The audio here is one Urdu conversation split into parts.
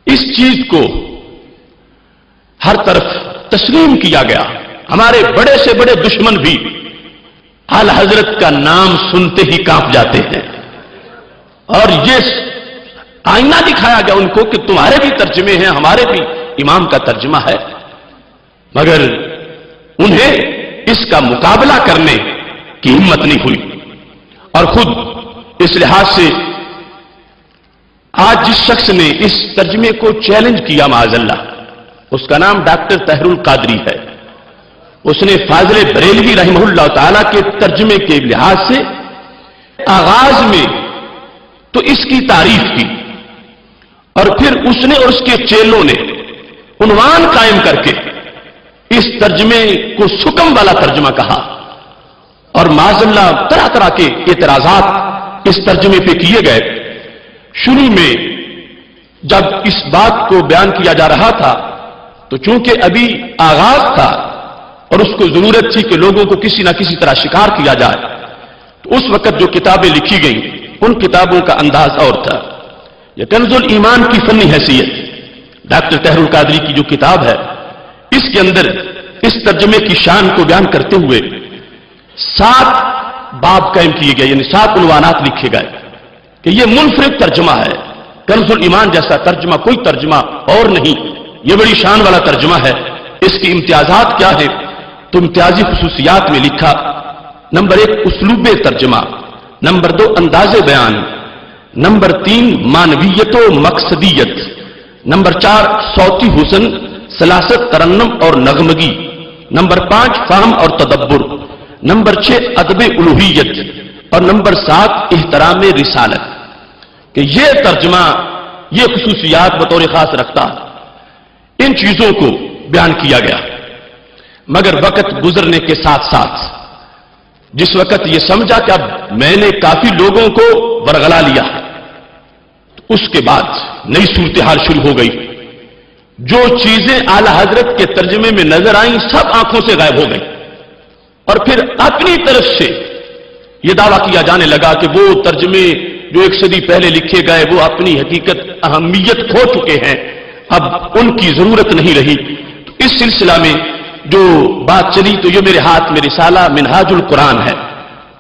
اس چیز کو ہر طرف تسلیم کیا گیا. ہمارے بڑے سے بڑے دشمن بھی اعلی حضرت کا نام سنتے ہی کانپ جاتے ہیں، اور یہ آئینہ دکھایا گیا ان کو کہ تمہارے بھی ترجمے ہیں، ہمارے بھی امام کا ترجمہ ہے، مگر انہیں اس کا مقابلہ کرنے کی ہمت نہیں ہوئی. اور خود اس لحاظ سے آج جس شخص نے اس ترجمے کو چیلنج کیا معاذ اللہ، اس کا نام ڈاکٹر طاہر القادری ہے. اس نے فاضل بریلوی رحمہ اللہ تعالی کے ترجمے کے لحاظ سے آغاز میں تو اس کی تعریف کی، اور پھر اس نے اور اس کے چیلوں نے عنوان قائم کر کے اس ترجمے کو سکم والا ترجمہ کہا، اور معاذ اللہ طرح طرح کے اعتراضات اس ترجمے پہ کیے گئے. شروع میں جب اس بات کو بیان کیا جا رہا تھا تو چونکہ ابھی آغاز تھا اور اس کو ضرورت تھی کہ لوگوں کو کسی نہ کسی طرح شکار کیا جائے، تو اس وقت جو کتابیں لکھی گئیں ان کتابوں کا انداز اور تھا. یہ کنز الایمان کی فنی حیثیت ڈاکٹر طاہر القادری کی جو کتاب ہے، اس کے اندر اس ترجمے کی شان کو بیان کرتے ہوئے 7 باب قائم کیے گئے، یعنی 7 عنوانات لکھے گئے کہ یہ منفرد ترجمہ ہے. کنز الایمان جیسا ترجمہ کوئی ترجمہ اور نہیں، یہ بڑی شان والا ترجمہ ہے. اس کی امتیازات کیا ہے؟ تو امتیازی خصوصیات میں لکھا: نمبر 1 اسلوب ترجمہ، نمبر 2 انداز بیان، نمبر 3 معنویت و مقصدیت، نمبر 4 صوتی حسن، سلاست ترنم اور نغمگی، نمبر 5 فہم اور تدبر، نمبر 6 ادب الوہیت، اور نمبر 7 احترام رسالت. کہ یہ ترجمہ یہ خصوصیات بطور خاص رکھتا. ان چیزوں کو بیان کیا گیا، مگر وقت گزرنے کے ساتھ ساتھ جس وقت یہ سمجھا کہ اب میں نے کافی لوگوں کو ورغلا لیا، تو اس کے بعد نئی صورتحال شروع ہو گئی. جو چیزیں اعلی حضرت کے ترجمے میں نظر آئیں سب آنکھوں سے غائب ہو گئی، اور پھر اپنی طرف سے یہ دعویٰ کیا جانے لگا کہ وہ ترجمے جو 1 صدی پہلے لکھے گئے وہ اپنی حقیقت اہمیت کھو چکے ہیں، اب ان کی ضرورت نہیں رہی. تو اس سلسلہ میں جو بات چلی تو یہ میرے ہاتھ میں رسالہ منہاج القرآن ہے،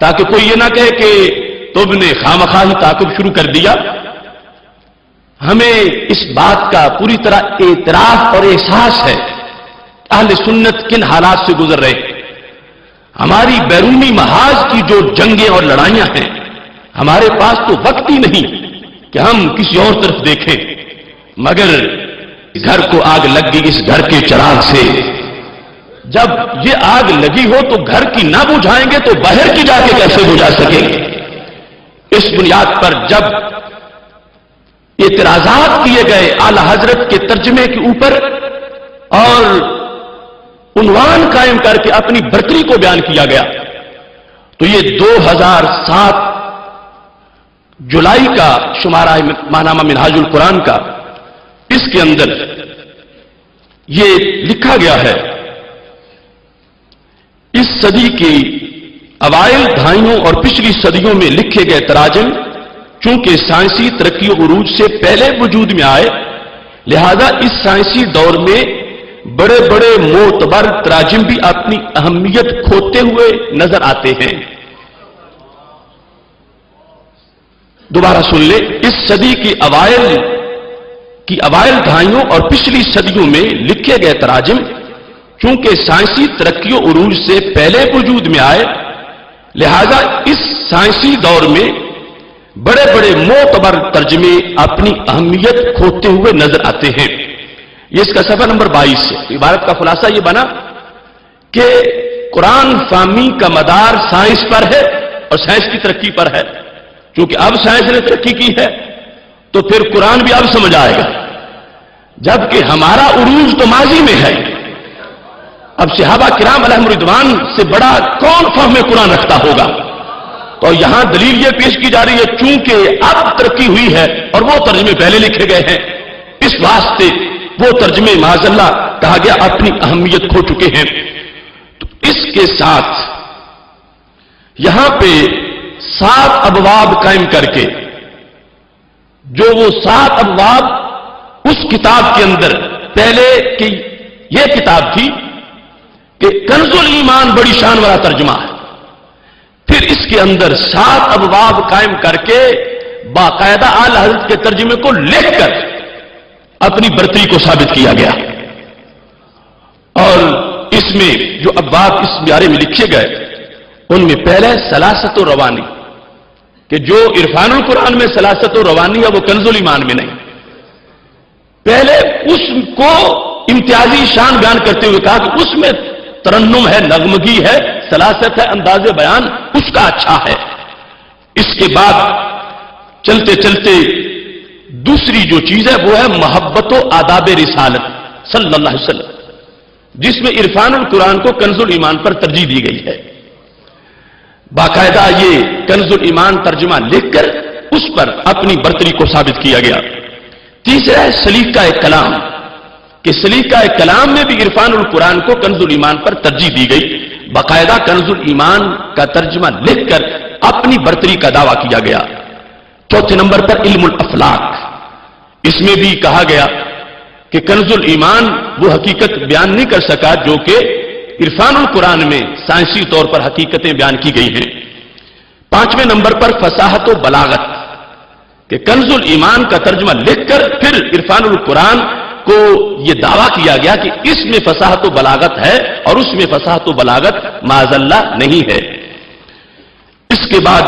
تاکہ کوئی یہ نہ کہے کہ تم نے خامخواہ تعاقب شروع کر دیا. ہمیں اس بات کا پوری طرح اعتراف اور احساس ہے اہل سنت کن حالات سے گزر رہے ہیں. ہماری بیرونی محاذ کی جو جنگیں اور لڑائیاں ہیں، ہمارے پاس تو وقت ہی نہیں کہ ہم کسی اور طرف دیکھیں، مگر گھر کو آگ لگ گئی اس گھر کے چراغ سے. جب یہ آگ لگی ہو تو گھر کی نہ بجھائیں گے تو باہر کی جا کے کیسے بجھا سکیں گے؟ اس بنیاد پر جب اعتراضات کیے گئے اعلی حضرت کے ترجمے کے اوپر اور عنوان قائم کر کے اپنی برتری کو بیان کیا گیا، تو یہ 2007 جولائی کا شمارہ ماہنامہ منہاج القرآن کا، اس کے اندر یہ لکھا گیا ہے: اس صدی کی اوائل دہائیوں اور پچھلی صدیوں میں لکھے گئے تراجم چونکہ سائنسی ترقی و عروج سے پہلے وجود میں آئے، لہذا اس سائنسی دور میں بڑے بڑے معتبر تراجم بھی اپنی اہمیت کھوتے ہوئے نظر آتے ہیں. دوبارہ سن لیں: اس صدی کی اوائل دہائیوں اور پچھلی صدیوں میں لکھے گئے تراجم چونکہ سائنسی ترقی و عروج سے پہلے وجود میں آئے، لہذا اس سائنسی دور میں بڑے بڑے معتبر ترجمے اپنی اہمیت کھوتے ہوئے نظر آتے ہیں. یہ اس کا صفحہ نمبر 22 ہے. عبارت کا خلاصہ یہ بنا کہ قرآن فہمی کا مدار سائنس پر ہے اور سائنس کی ترقی پر ہے. چونکہ اب سائنس نے ترقی کی ہے تو پھر قرآن بھی اب سمجھ آئے گا، جبکہ ہمارا عروج تو ماضی میں ہے. اب صحابہ کرام علیہم رضوان سے بڑا کون فہم قرآن رکھتا ہوگا؟ تو یہاں دلیل یہ پیش کی جا رہی ہے چونکہ اب ترقی ہوئی ہے اور وہ ترجمے پہلے لکھے گئے ہیں، اس واسطے وہ ترجمے معاذ اللہ کہا گیا اپنی اہمیت کھو چکے ہیں. تو اس کے ساتھ یہاں پہ 7 ابواب قائم کر کے جو وہ 7 ابواب اس کتاب کے اندر پہلے کی یہ کتاب تھی کہ کنز الایمان بڑی شان والا ترجمہ ہے، پھر اس کے اندر 7 ابواب قائم کر کے باقاعدہ اعلی حضرت کے ترجمے کو لکھ کر اپنی برتری کو ثابت کیا گیا۔ اور اس میں جو ابواب اس بارے میں لکھے گئے ان میں پہلے سلاست و روانی، کہ جو عرفان القرآن میں سلاست و روانی ہے وہ کنز الایمان میں نہیں، پہلے اس کو امتیازی شان بیان کرتے ہوئے کہا کہ اس میں ترنم ہے، نغمگی ہے، سلاست ہے، انداز بیان اس کا اچھا ہے۔ اس کے بعد چلتے چلتے دوسری جو چیز ہے وہ ہے محبت و آداب رسالت صلی اللہ علیہ وسلم، جس میں عرفان القرآن کو کنز الایمان پر ترجیح دی گئی ہے۔ باقاعدہ یہ کنز الایمان ترجمہ لکھ کر اس پر اپنی برتری کو ثابت کیا گیا۔ تیسرا ہے سلیقہ کلام، کہ سلیقہ کلام میں بھی عرفان القرآن کو کنز الایمان پر ترجیح دی گئی، باقاعدہ کنز الایمان کا ترجمہ لکھ کر اپنی برتری کا دعویٰ کیا گیا۔ چوتھے نمبر پر علم الافلاک، اس میں بھی کہا گیا کہ کنز الایمان وہ حقیقت بیان نہیں کر سکا جو کہ عرفان القرآن میں سائنسی طور پر حقیقتیں بیان کی گئی ہیں۔ پانچویں نمبر پر فصاحت و بلاغت، کہ کنز الایمان کا ترجمہ لکھ کر پھر عرفان القرآن کو یہ دعویٰ کیا گیا کہ اس میں فصاحت و بلاغت ہے اور اس میں فصاحت و بلاغت معاذ اللہ نہیں ہے۔ اس کے بعد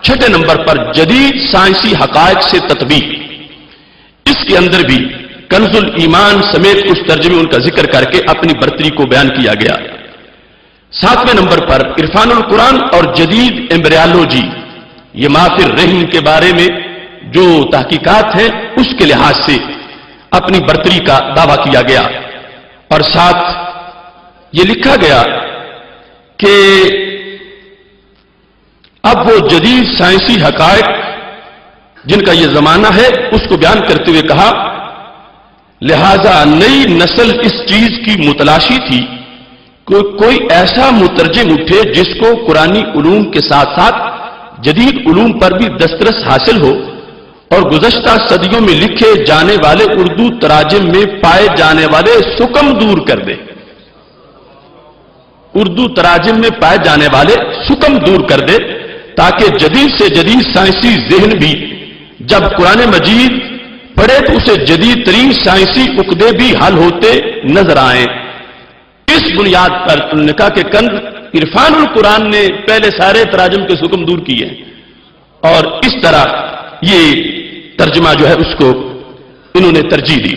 چھٹے نمبر پر جدید سائنسی حقائق سے تطبیق، اس کے اندر بھی کنز الایمان سمیت کچھ ترجمے ان کا ذکر کر کے اپنی برتری کو بیان کیا گیا۔ ساتویں نمبر پر عرفان القرآن اور جدید ایمبریالوجی، یہ مافی الرحم کے بارے میں جو تحقیقات ہیں اس کے لحاظ سے اپنی برتری کا دعویٰ کیا گیا، اور ساتھ یہ لکھا گیا کہ اب وہ جدید سائنسی حقائق جن کا یہ زمانہ ہے اس کو بیان کرتے ہوئے کہا، لہذا نئی نسل اس چیز کی متلاشی تھی کہ کوئی ایسا مترجم اٹھے جس کو قرآنی علوم کے ساتھ ساتھ جدید علوم پر بھی دسترس حاصل ہو اور گزشتہ صدیوں میں لکھے جانے والے اردو تراجم میں پائے جانے والے سکم دور کر دے، اردو تراجم میں پائے جانے والے سکم دور کر دے، تاکہ جدید سے جدید سائنسی ذہن بھی جب قرآن مجید پڑھے تو اسے جدید ترین سائنسی عقدے بھی حل ہوتے نظر آئیں۔ اس بنیاد پر انہوں نے کہا کہ عرفان القرآن نے پہلے سارے تراجم کے حکم دور کیے، اور اس طرح یہ ترجمہ جو ہے اس کو انہوں نے ترجیح دی۔